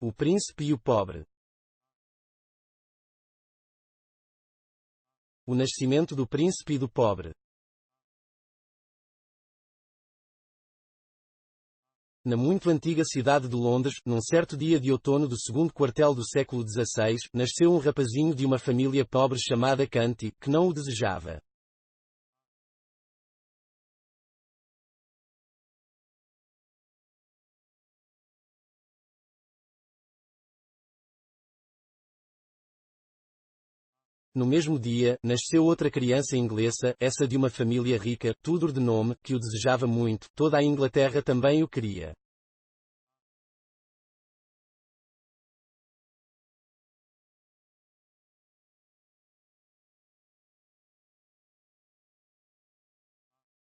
O príncipe e o pobre. O nascimento do príncipe e do pobre. Na muito antiga cidade de Londres, num certo dia de outono do segundo quartel do século XVI, nasceu um rapazinho de uma família pobre chamada Canty, que não o desejava. No mesmo dia, nasceu outra criança inglesa, essa de uma família rica, Tudor de nome, que o desejava muito, toda a Inglaterra também o queria.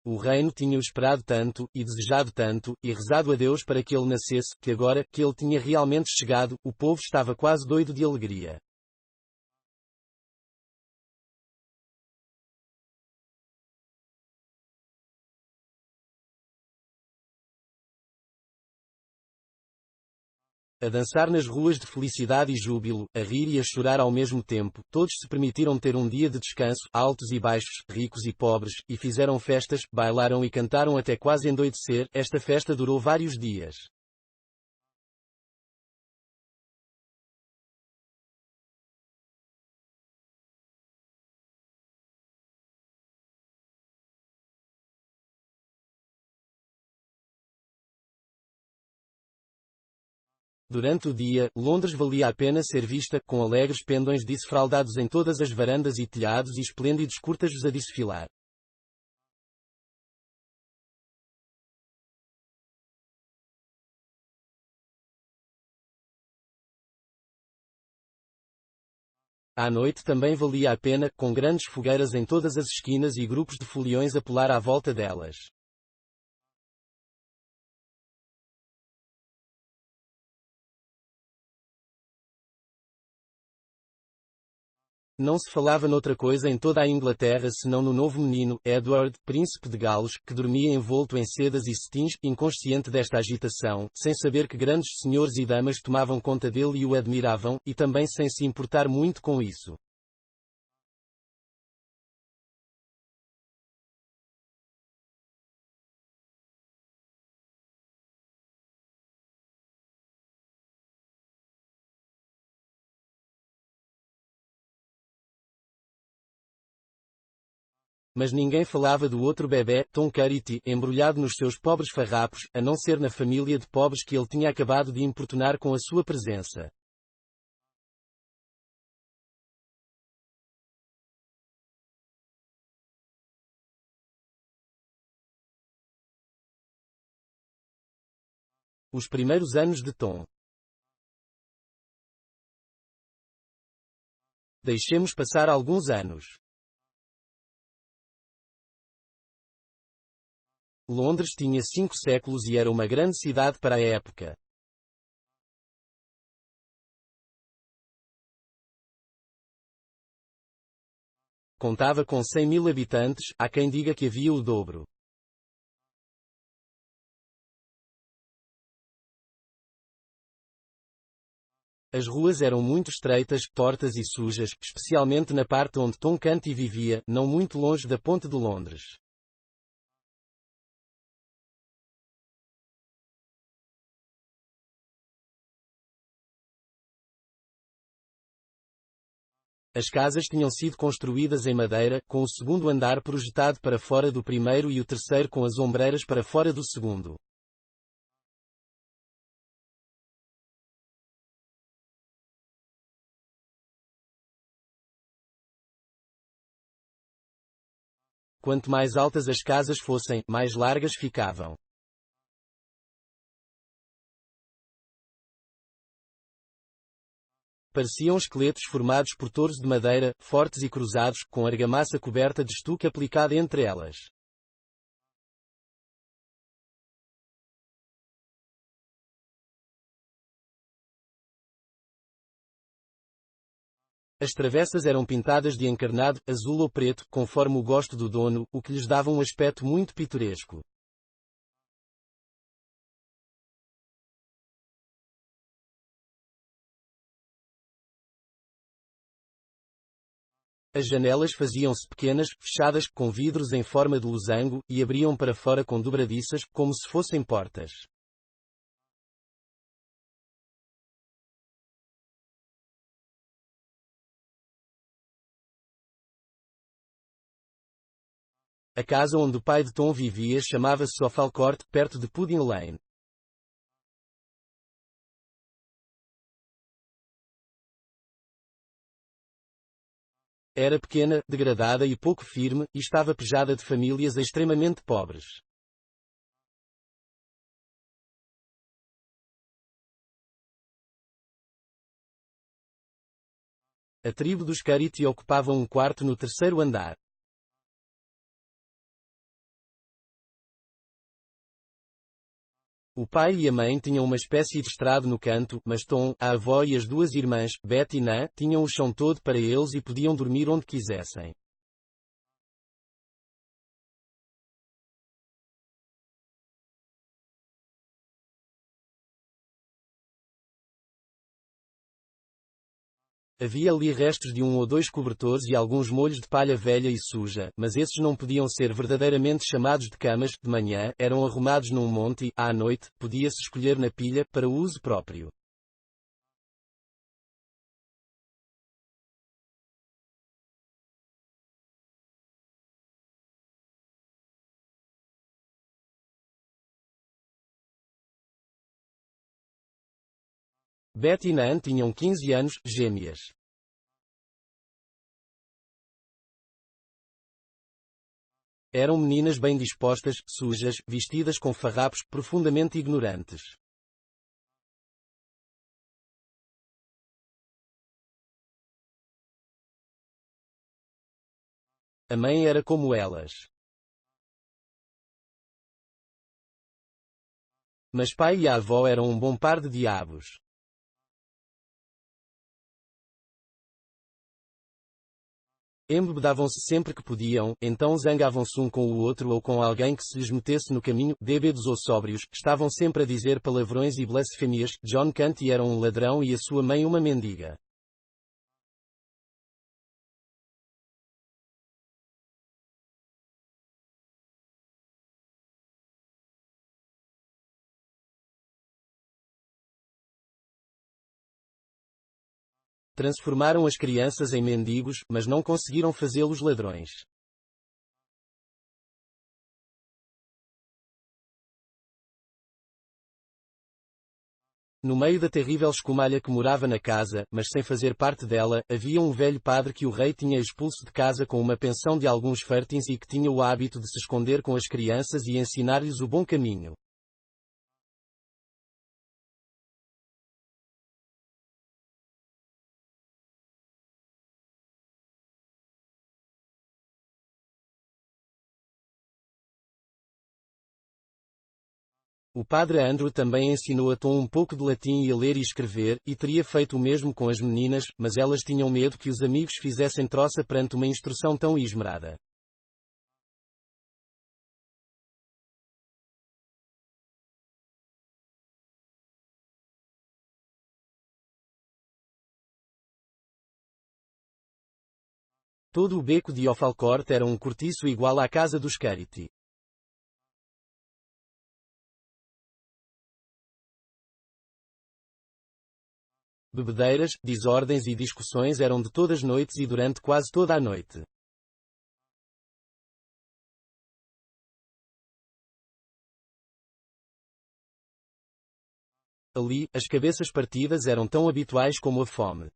O reino tinha-o esperado tanto, e desejado tanto, e rezado a Deus para que ele nascesse, que agora, que ele tinha realmente chegado, o povo estava quase doido de alegria. A dançar nas ruas de felicidade e júbilo, a rir e a chorar ao mesmo tempo, todos se permitiram ter um dia de descanso, altos e baixos, ricos e pobres, e fizeram festas, bailaram e cantaram até quase endoidecer. Esta festa durou vários dias. Durante o dia, Londres valia a pena ser vista, com alegres pendões de esfraldados em todas as varandas e telhados e esplêndidos cortejos a desfilar. À noite também valia a pena, com grandes fogueiras em todas as esquinas e grupos de foliões a pular à volta delas. Não se falava noutra coisa em toda a Inglaterra senão no novo menino, Edward, príncipe de Gales, que dormia envolto em sedas e cetins, inconsciente desta agitação, sem saber que grandes senhores e damas tomavam conta dele e o admiravam, e também sem se importar muito com isso. Mas ninguém falava do outro bebé, Tom Carity, embrulhado nos seus pobres farrapos, a não ser na família de pobres que ele tinha acabado de importunar com a sua presença. Os primeiros anos de Tom. Deixemos passar alguns anos. Londres tinha 5 séculos e era uma grande cidade para a época. Contava com 100.000 habitantes, há quem diga que havia o dobro. As ruas eram muito estreitas, tortas e sujas, especialmente na parte onde Tom Canty vivia, não muito longe da Ponte de Londres. As casas tinham sido construídas em madeira, com o segundo andar projetado para fora do primeiro e o terceiro com as ombreiras para fora do segundo. Quanto mais altas as casas fossem, mais largas ficavam. Pareciam esqueletos formados por touros de madeira, fortes e cruzados, com argamassa coberta de estuque aplicada entre elas. As travessas eram pintadas de encarnado, azul ou preto, conforme o gosto do dono, o que lhes dava um aspecto muito pitoresco. As janelas faziam-se pequenas, fechadas, com vidros em forma de losango, e abriam para fora com dobradiças, como se fossem portas. A casa onde o pai de Tom vivia chamava-se Soffal Court, perto de Pudding Lane. Era pequena, degradada e pouco firme, e estava pejada de famílias extremamente pobres. A tribo dos Cariti ocupava um quarto no terceiro andar. O pai e a mãe tinham uma espécie de estrado no canto, mas Tom, a avó e as duas irmãs, Beth e Nan, tinham o chão todo para eles e podiam dormir onde quisessem. Havia ali restos de um ou dois cobertores e alguns molhos de palha velha e suja, mas esses não podiam ser verdadeiramente chamados de camas. De manhã, eram arrumados num monte e, à noite, podia-se escolher na pilha, para o uso próprio. Beth e Nan tinham 15 anos, gêmeas. Eram meninas bem dispostas, sujas, vestidas com farrapos, profundamente ignorantes. A mãe era como elas. Mas pai e a avó eram um bom par de diabos. Embebedavam-se sempre que podiam, então zangavam-se um com o outro ou com alguém que se lhes metesse no caminho, bêbados ou sóbrios, estavam sempre a dizer palavrões e blasfemias. John Canty era um ladrão e a sua mãe uma mendiga. Transformaram as crianças em mendigos, mas não conseguiram fazê-los ladrões. No meio da terrível escumalha que morava na casa, mas sem fazer parte dela, havia um velho padre que o rei tinha expulso de casa com uma pensão de alguns férteis e que tinha o hábito de se esconder com as crianças e ensinar-lhes o bom caminho. O padre Andrew também ensinou a Tom um pouco de latim e a ler e escrever, e teria feito o mesmo com as meninas, mas elas tinham medo que os amigos fizessem troça perante uma instrução tão esmerada. Todo o beco de Ofalcourt era um cortiço igual à casa dos Carity. Bebedeiras, desordens e discussões eram de todas as noites e durante quase toda a noite. Ali, as cabeças partidas eram tão habituais como a fome.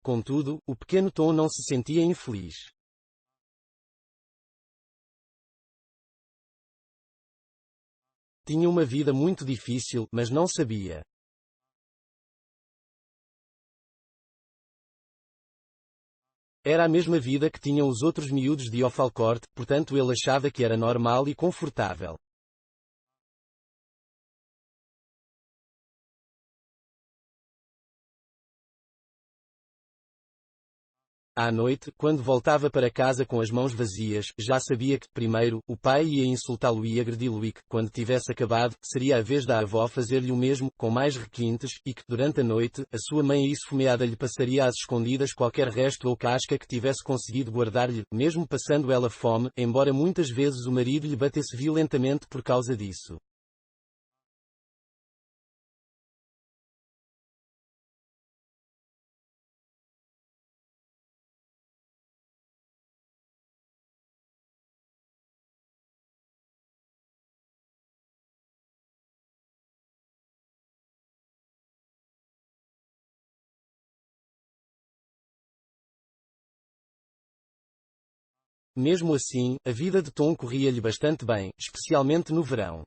Contudo, o pequeno Tom não se sentia infeliz. Tinha uma vida muito difícil, mas não sabia. Era a mesma vida que tinham os outros miúdos de Ofalcourt, portanto ele achava que era normal e confortável. À noite, quando voltava para casa com as mãos vazias, já sabia que, primeiro, o pai ia insultá-lo e agredi-lo e que, quando tivesse acabado, seria a vez da avó fazer-lhe o mesmo, com mais requintes, e que, durante a noite, a sua mãe esfomeada lhe passaria às escondidas qualquer resto ou casca que tivesse conseguido guardar-lhe, mesmo passando ela fome, embora muitas vezes o marido lhe batesse violentamente por causa disso. Mesmo assim, a vida de Tom corria-lhe bastante bem, especialmente no verão.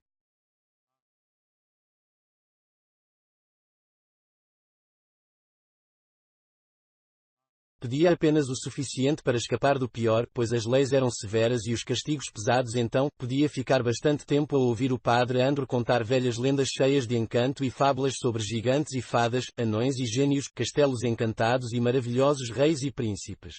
Pedia apenas o suficiente para escapar do pior, pois as leis eram severas e os castigos pesados, então podia ficar bastante tempo a ouvir o padre Andrew contar velhas lendas cheias de encanto e fábulas sobre gigantes e fadas, anões e gênios, castelos encantados e maravilhosos reis e príncipes.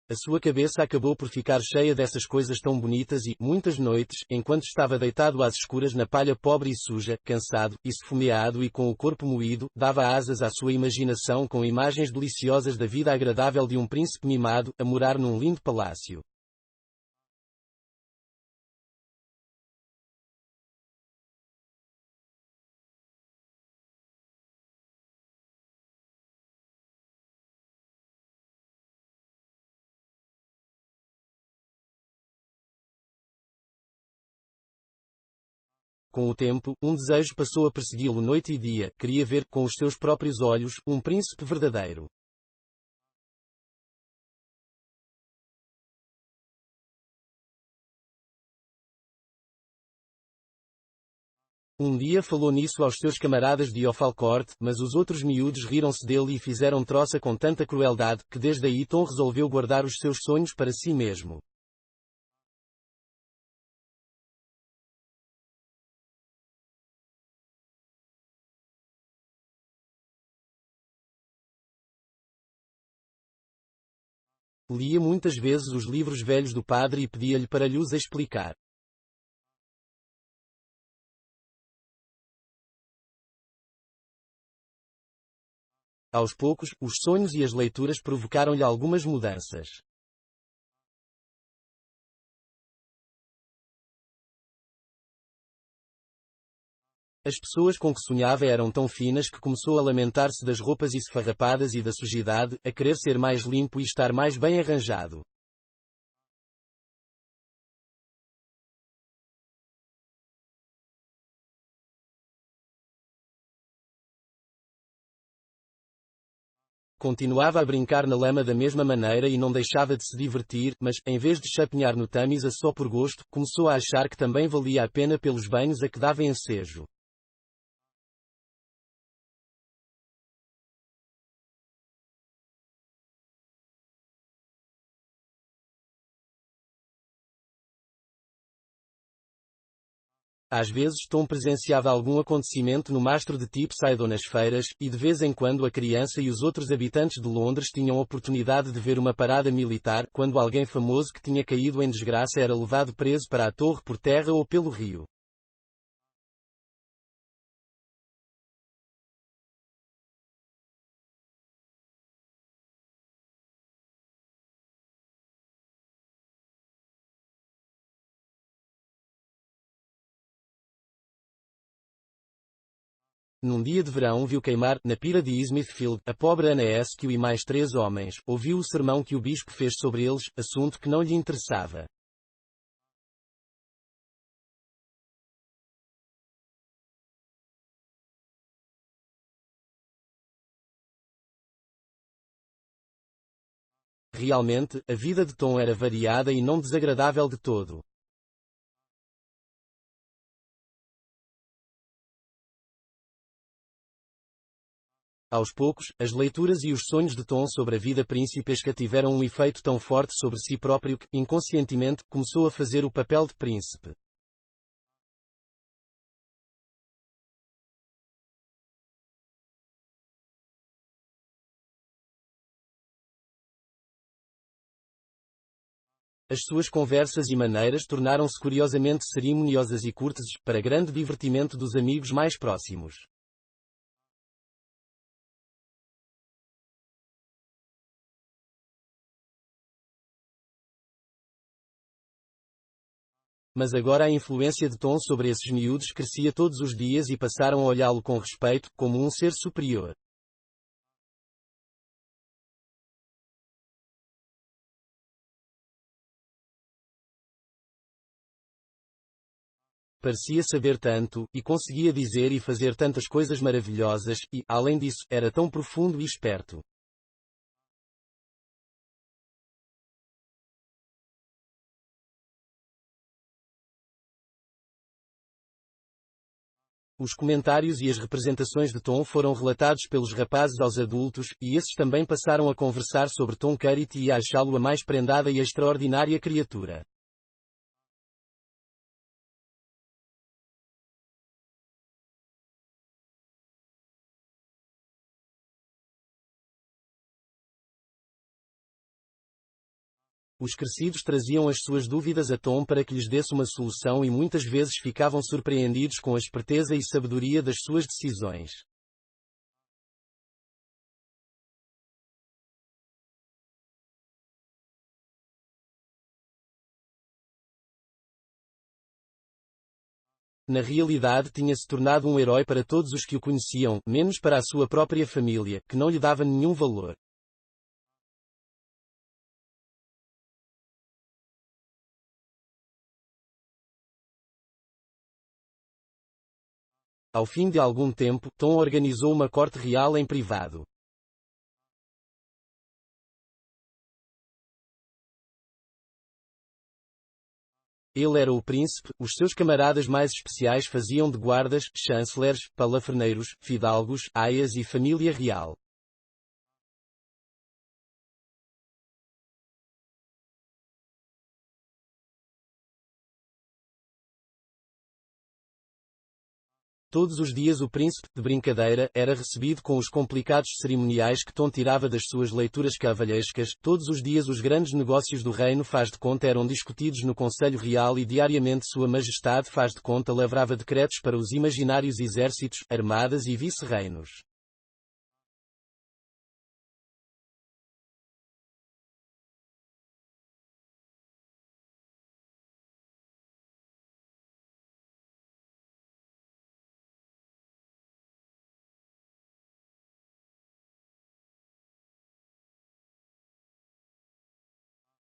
A sua cabeça acabou por ficar cheia dessas coisas tão bonitas e, muitas noites, enquanto estava deitado às escuras na palha pobre e suja, cansado, esfomeado e com o corpo moído, dava asas à sua imaginação com imagens deliciosas da vida agradável de um príncipe mimado, a morar num lindo palácio. Com o tempo, um desejo passou a persegui-lo noite e dia, queria ver, com os seus próprios olhos, um príncipe verdadeiro. Um dia falou nisso aos seus camaradas de Ofalcorte, mas os outros miúdos riram-se dele e fizeram troça com tanta crueldade, que desde aí Tom resolveu guardar os seus sonhos para si mesmo. Lia muitas vezes os livros velhos do padre e pedia-lhe para lhe os explicar. Aos poucos, os sonhos e as leituras provocaram-lhe algumas mudanças. As pessoas com que sonhava eram tão finas que começou a lamentar-se das roupas esfarrapadas e da sujidade, a querer ser mais limpo e estar mais bem arranjado. Continuava a brincar na lama da mesma maneira e não deixava de se divertir, mas, em vez de chapinhar no Tamisa só por gosto, começou a achar que também valia a pena pelos banhos a que dava ensejo. Às vezes Tom presenciava algum acontecimento no mastro de Tipside ou nas feiras, e de vez em quando a criança e os outros habitantes de Londres tinham oportunidade de ver uma parada militar, quando alguém famoso que tinha caído em desgraça era levado preso para a torre por terra ou pelo rio. Num dia de verão viu queimar, na pira de Smithfield, a pobre Ana Eskew e mais 3 homens, ouviu o sermão que o bispo fez sobre eles, assunto que não lhe interessava. Realmente, a vida de Tom era variada e não desagradável de todo. Aos poucos, as leituras e os sonhos de Tom sobre a vida principesca tiveram um efeito tão forte sobre si próprio que, inconscientemente, começou a fazer o papel de príncipe. As suas conversas e maneiras tornaram-se curiosamente cerimoniosas e corteses, para grande divertimento dos amigos mais próximos. Mas agora a influência de Tom sobre esses miúdos crescia todos os dias e passaram a olhá-lo com respeito, como um ser superior. Parecia saber tanto, e conseguia dizer e fazer tantas coisas maravilhosas, e, além disso, era tão profundo e esperto. Os comentários e as representações de Tom foram relatados pelos rapazes aos adultos, e esses também passaram a conversar sobre Tom Carity e a achá-lo a mais prendada e extraordinária criatura. Os crescidos traziam as suas dúvidas a Tom para que lhes desse uma solução e muitas vezes ficavam surpreendidos com a esperteza e sabedoria das suas decisões. Na realidade tinha-se tornado um herói para todos os que o conheciam, menos para a sua própria família, que não lhe dava nenhum valor. Ao fim de algum tempo, Tom organizou uma corte real em privado. Ele era o príncipe, os seus camaradas mais especiais faziam de guardas, chanceleres, palafreneiros, fidalgos, aias e família real. Todos os dias o príncipe, de brincadeira, era recebido com os complicados cerimoniais que Tom tirava das suas leituras cavalheirescas. Todos os dias os grandes negócios do reino faz de conta eram discutidos no Conselho Real e diariamente Sua Majestade faz de conta lavrava decretos para os imaginários exércitos, armadas e vice-reinos.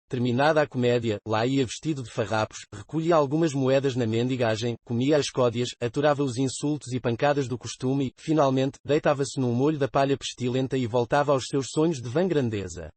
Terminada a comédia, lá ia vestido de farrapos, recolhia algumas moedas na mendigagem, comia as códias, aturava os insultos e pancadas do costume e, finalmente, deitava-se num molho da palha pestilenta e voltava aos seus sonhos de vã grandeza.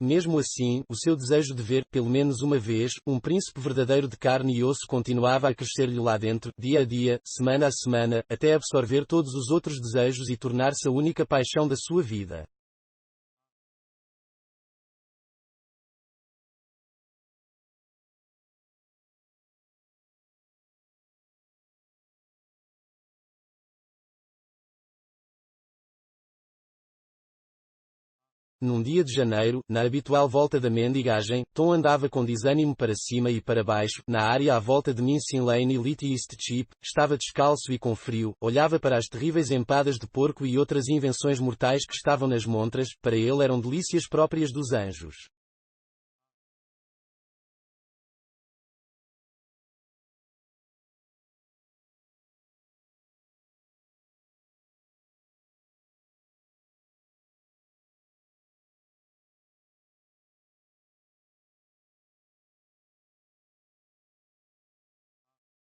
Mesmo assim, o seu desejo de ver, pelo menos uma vez, um príncipe verdadeiro de carne e osso continuava a crescer-lhe lá dentro, dia a dia, semana a semana, até absorver todos os outros desejos e tornar-se a única paixão da sua vida. Num dia de janeiro, na habitual volta da mendigagem, Tom andava com desânimo para cima e para baixo, na área à volta de Mincing Lane e Little East Cheap, estava descalço e com frio, olhava para as terríveis empadas de porco e outras invenções mortais que estavam nas montras, para ele eram delícias próprias dos anjos.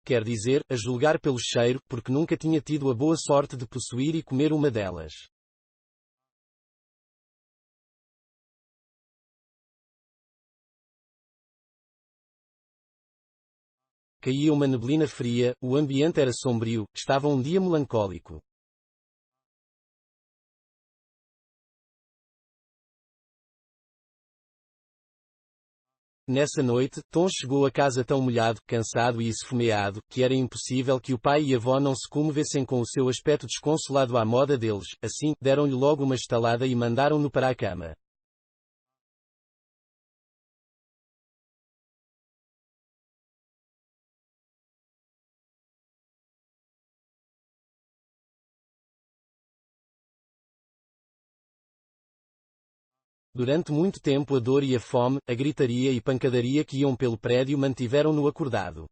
quer dizer, a julgar pelo cheiro, porque nunca tinha tido a boa sorte de possuir e comer uma delas. Caía uma neblina fria, o ambiente era sombrio, estava um dia melancólico. Nessa noite, Tom chegou a casa tão molhado, cansado e esfomeado, que era impossível que o pai e a avó não se comovessem com o seu aspecto desconsolado à moda deles. Assim, deram-lhe logo uma estalada e mandaram-no para a cama. Durante muito tempo a dor e a fome, a gritaria e pancadaria que iam pelo prédio mantiveram-no acordado.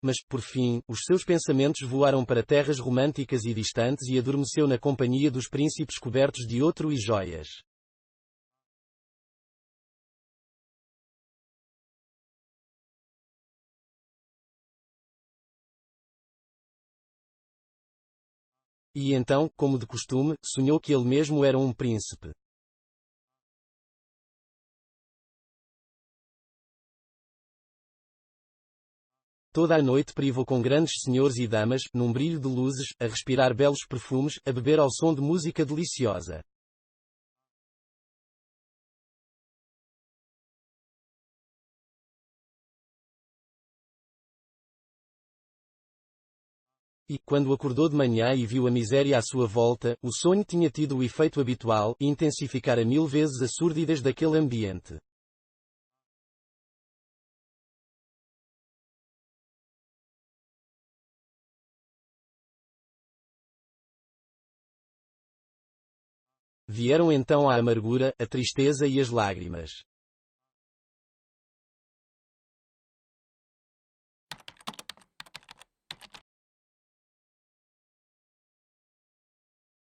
Mas, por fim, os seus pensamentos voaram para terras românticas e distantes e adormeceu na companhia dos príncipes cobertos de outro e joias. E então, como de costume, sonhou que ele mesmo era um príncipe. Toda a noite privou com grandes senhores e damas, num brilho de luzes, a respirar belos perfumes, a beber ao som de música deliciosa. E, quando acordou de manhã e viu a miséria à sua volta, o sonho tinha tido o efeito habitual, intensificar a 1000 vezes a surdidez daquele ambiente. Vieram então a amargura, a tristeza e as lágrimas.